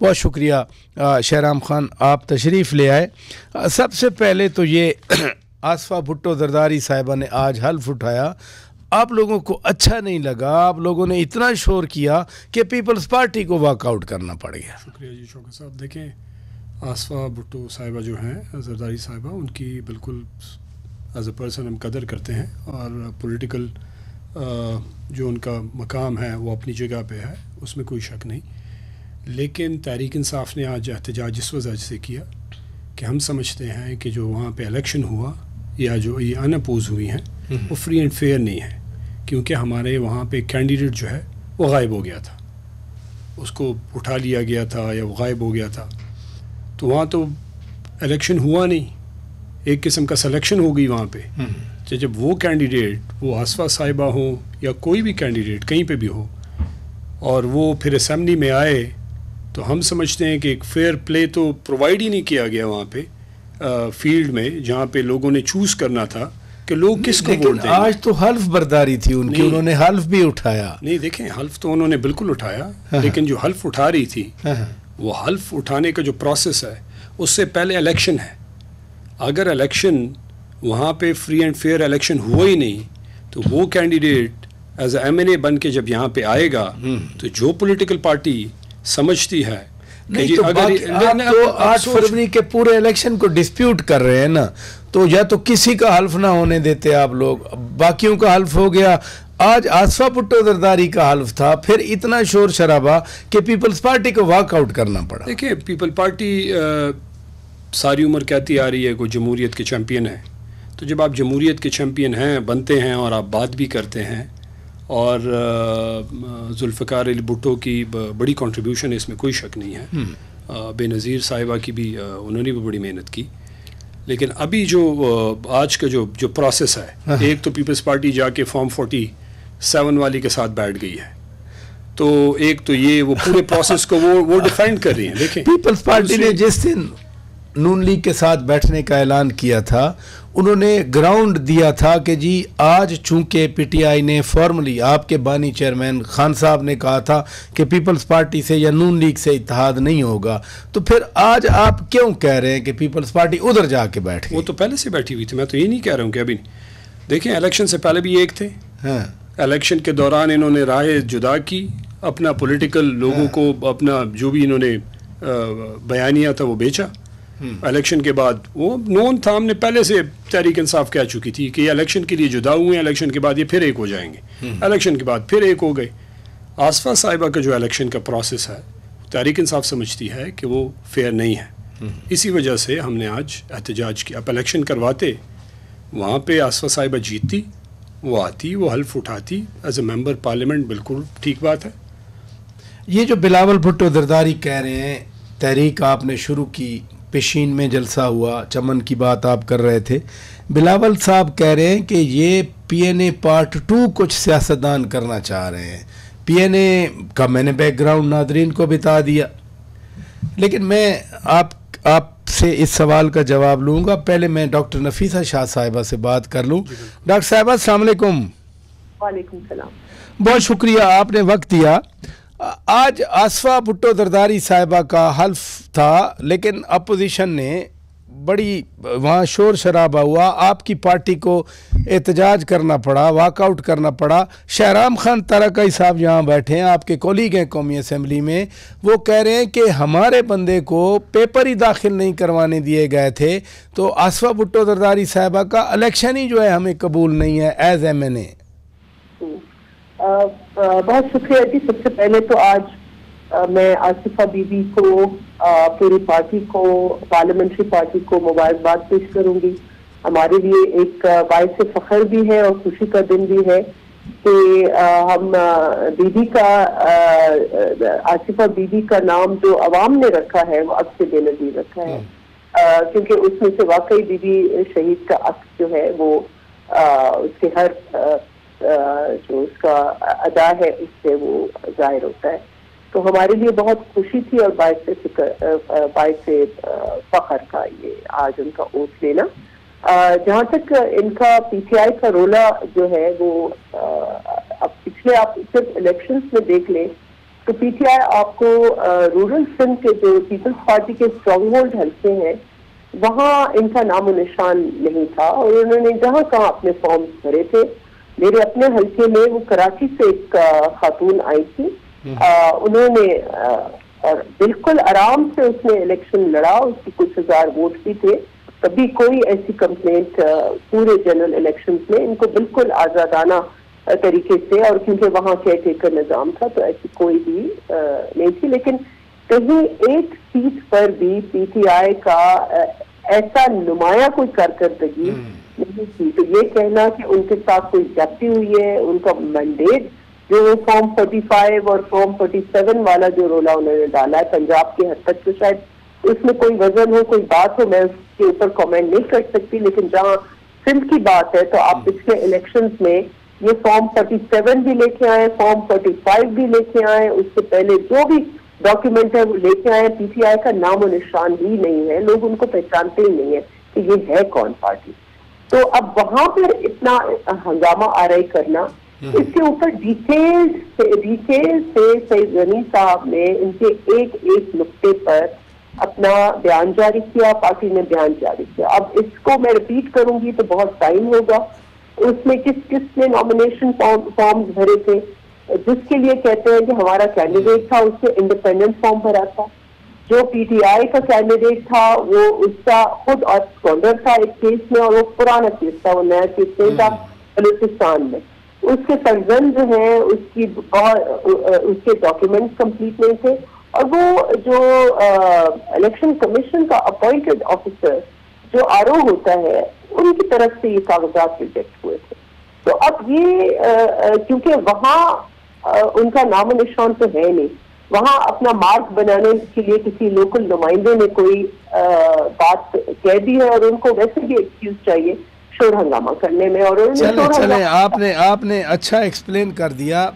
बहुत शुक्रिया शहराम खान, आप तशरीफ़ ले आए। सबसे पहले तो ये आसफ़ा भुट्टो जरदारी साहिबा ने आज हल्फ उठाया, आप लोगों को अच्छा नहीं लगा, आप लोगों ने इतना शोर किया कि पीपल्स पार्टी को वॉकआउट करना पड़ गया। शुक्रिया जी शौकत साहब। देखें, आसफ़ा भुट्टो साहिबा जो हैं जरदारी साहिबा, उनकी बिल्कुल एज अ पर्सन हम कदर करते हैं और पॉलिटिकल जो उनका मकाम है वो अपनी जगह पे है, उसमें कोई शक नहीं। लेकिन तहरीक इंसाफ ने आज एहतजाज इस वजह से किया कि हम समझते हैं कि जो वहाँ पे इलेक्शन हुआ या जो ये अनअपोज हुई हैं वो फ्री एंड फेयर नहीं है, क्योंकि हमारे वहाँ पे कैंडिडेट जो है वो गायब हो गया था, उसको उठा लिया गया था या वो गायब हो गया था। तो वहाँ तो इलेक्शन हुआ नहीं, एक किस्म का सिलेक्शन हो गई वहाँ पे। तो जब वो कैंडिडेट, वो आसफ़ा साहिबा हो या कोई भी कैंडिडेट कहीं पे भी हो, और वो फिर असेंबली में आए, तो हम समझते हैं कि एक फेयर प्ले तो प्रोवाइड ही नहीं किया गया वहाँ पे फील्ड में, जहाँ पे लोगों ने चूज़ करना था कि लोग किसको वोट देंगे। आज तो हल्फ बर्दारी थी उनकी, उन्होंने हल्फ भी उठाया। नहीं, देखें, हल्फ तो उन्होंने बिल्कुल उठाया, लेकिन जो हल्फ उठा रही थी वो हल्फ उठाने का जो प्रोसेस है उससे पहले इलेक्शन है। अगर इलेक्शन वहाँ पे फ्री एंड फेयर इलेक्शन हुआ ही नहीं, तो वो कैंडिडेट एज एमएनए बन के जब यहाँ पे आएगा, तो जो पॉलिटिकल पार्टी समझती है नहीं, तो अगर आप तो 8 फरवरी के पूरे इलेक्शन को डिस्प्यूट कर रहे हैं ना, तो या तो किसी का हल्फ ना होने देते आप लोग, बाकियों का हल्फ हो गया। आज आसफ़ा भुट्टो जरदारी का हल्फ था, फिर इतना शोर शराबा कि पीपल्स पार्टी को वॉकआउट करना पड़ा। देखिए, पीपल पार्टी सारी उम्र कहती आ रही है कोई जमहूरियत के चैम्पियन है, तो जब आप जमहूरियत के चैम्पियन हैं, बनते हैं और आप बात भी करते हैं, और जुल्फ़िकार अली भुट्टो की बड़ी कंट्रीब्यूशन है, इसमें कोई शक नहीं है। बेनज़ीर साहिबा की भी उन्होंने भी बड़ी मेहनत की। लेकिन अभी जो आज का जो प्रोसेस है, एक तो पीपल्स पार्टी जाके फॉर्म 47 वाली के साथ बैठ गई है, तो एक तो ये वो पूरे प्रोसेस को वो डिफेंड कर रही है। देखें, पीपल्स पार्टी ने जिस दिन नून लीग के साथ बैठने का ऐलान किया था, उन्होंने ग्राउंड दिया था कि जी आज चूंकि पीटीआई ने फॉर्मली, आपके बानी चेयरमैन खान साहब ने कहा था कि पीपल्स पार्टी से या नून लीग से इत्तेहाद नहीं होगा, तो फिर आज आप क्यों कह रहे हैं कि पीपल्स पार्टी उधर जाके बैठ गई? वो तो पहले से बैठी हुई थी, मैं तो ये नहीं कह रहा हूँ कि अभी। देखें, इलेक्शन से पहले भी एक थे। इलेक्शन के दौरान इन्होंने राय जुदा की, अपना पॉलिटिकल लोगों को अपना जो भी इन्होंने बयानिया था वो बेचा। इलेक्शन के बाद वो नोन था, हमने पहले से तहरीक इंसाफ कह चुकी थी कि ये इलेक्शन के लिए जुदा हुए, इलेक्शन के बाद ये फिर एक हो जाएंगे, इलेक्शन के बाद फिर एक हो गए। आसफ़ा साहिबा का जो इलेक्शन का प्रोसेस है, तहरीक इंसाफ समझती है कि वो फेयर नहीं है। इसी वजह से हमने आज एहतजाज किया। अब इलेक्शन करवाते, वहाँ पे आसफ़ा साहिबा जीतती, वो आती, वो हल्फ उठाती एज ए मेंबर पार्लियामेंट, बिल्कुल ठीक बात है। ये जो बिलावल भुट्टो जरदारी कह रहे हैं, तहरीक आपने शुरू की, पेशीन में जलसा हुआ, चमन की बात आप कर रहे थे, बिलावल साहब कह रहे हैं कि ये पीएनए पार्ट 2 कुछ सियासतदान करना चाह रहे हैं। पीएनए का मैंने बैकग्राउंड नादरीन को बता दिया, लेकिन मैं आपसे इस सवाल का जवाब लूँगा। पहले मैं डॉक्टर नफीसा शाह साहिबा से बात कर लूँ। डॉक्टर साहिबा, अस्सलाम वालेकुम। वालेकुम सलाम। बहुत शुक्रिया, आपने वक्त दिया। आज आसफ़ा भुट्टो जरदारी साहिबा का हल्फ था, लेकिन अपोजिशन ने बड़ी वहाँ शोर शराबा हुआ, आपकी पार्टी को एहतजाज करना पड़ा, वॉकआउट करना पड़ा। शहराम खान तारकाई साहब यहाँ बैठे हैं, आपके कोलीग हैं कौमी असम्बली में, वो कह रहे हैं कि हमारे बंदे को पेपर ही दाखिल नहीं करवाने दिए गए थे, तो आसफ़ा भुट्टो जरदारी साहिबा का इलेक्शन ही जो है हमें कबूल नहीं है एज एमएनए। बहुत शुक्रिया जी। सबसे पहले तो आज मैं आसिफा बीबी को, पूरी पार्टी को, पार्लियामेंट्री पार्टी को मुबारकबाद पेश करूंगी। हमारे लिए एक बाइस फख्र भी है और खुशी का दिन भी है कि हम बीबी का, आसिफा बीबी का नाम जो अवाम ने रखा है वो अब से बेनजीर रखा है, क्योंकि उसमें से वाकई बीबी शहीद का अक्स जो है वो उसके हर जो उसका अदा है उससे वो जाहिर होता है। तो हमारे लिए बहुत खुशी थी और बाइस फख्र का ये आज उनका ओथ लेना। जहाँ तक इनका पीटीआई का रोला जो है वो अब पिछले आप सिर्फ इलेक्शंस में देख लें तो पीटीआई आपको रूरल सिंध के जो पीपल्स पार्टी के स्ट्रॉन्ग होल्ड हल्के हैं वहाँ इनका नामो निशान नहीं था, और उन्होंने जहाँ कहाँ अपने फॉर्म भरे थे। मेरे अपने हल्के में वो कराची से एक खातून आई थी, उन्होंने और बिल्कुल आराम से उसने इलेक्शन लड़ा, उसकी कुछ हजार वोट भी थे, कभी कोई ऐसी कंप्लेंट पूरे जनरल इलेक्शंस में, इनको बिल्कुल आजादाना तरीके से, और क्योंकि वहाँ केयर टेकर निजाम था तो ऐसी कोई भी नहीं थी। लेकिन कहीं एक सीट पर भी पीटीआई का ऐसा नुमाया कोई कारकर्दगी नहीं थी। तो ये कहना कि उनके साथ कोई जाती हुई है, उनका मैंडेट जो फॉर्म 45 और फॉर्म 47 वाला जो रोला उन्होंने डाला है पंजाब के हद तक, तो शायद उसमें कोई वजन हो, कोई बात हो, मैं उसके ऊपर कमेंट नहीं कर सकती। लेकिन जहाँ सिंध की बात है तो आप पिछले इलेक्शंस में ये फॉर्म 47 भी लेके आए, फॉर्म 45 भी लेके आए, उससे पहले जो भी डॉक्यूमेंट है वो लेके आए। पीटीआई का नाम और निशान ही नहीं है, लोग उनको पहचानते ही नहीं है कि ये है कौन पार्टी। तो अब वहां पर इतना हंगामा आरई करना, इसके ऊपर डिटेल से सईद गनी साहब ने इनके एक एक नुक्ते पर अपना बयान जारी किया, पार्टी ने बयान जारी किया। अब इसको मैं रिपीट करूंगी तो बहुत टाइम होगा। उसमें किस किस ने नॉमिनेशन फॉर्म भरे थे, जिसके लिए कहते हैं कि हमारा कैंडिडेट था उसने इंडिपेंडेंट फॉर्म भरा था, जो पीटीआई का कैंडिडेट था वो उसका खुद ऑब्सकॉन्डर था एक केस में, और वो पुराना केस था, वो नया केस नहीं था बलूचिस्तान में। उसके फर्जंद जो है उसके डॉक्यूमेंट्स कंप्लीट नहीं थे, और वो जो इलेक्शन कमीशन का अपॉइंटेड ऑफिसर जो आरओ होता है उनकी तरफ से ये कागजात रिजेक्ट हुए थे। तो अब ये क्योंकि वहाँ उनका नाम निशान तो है नहीं, वहाँ अपना मार्क बनाने के लिए किसी लोकल नुमाइंदे ने कोई बात कह दी है, और उनको वैसे भी एक्सक्यूज चाहिए शोर हंगामा करने में। और चले आपने अच्छा एक्सप्लेन कर दिया।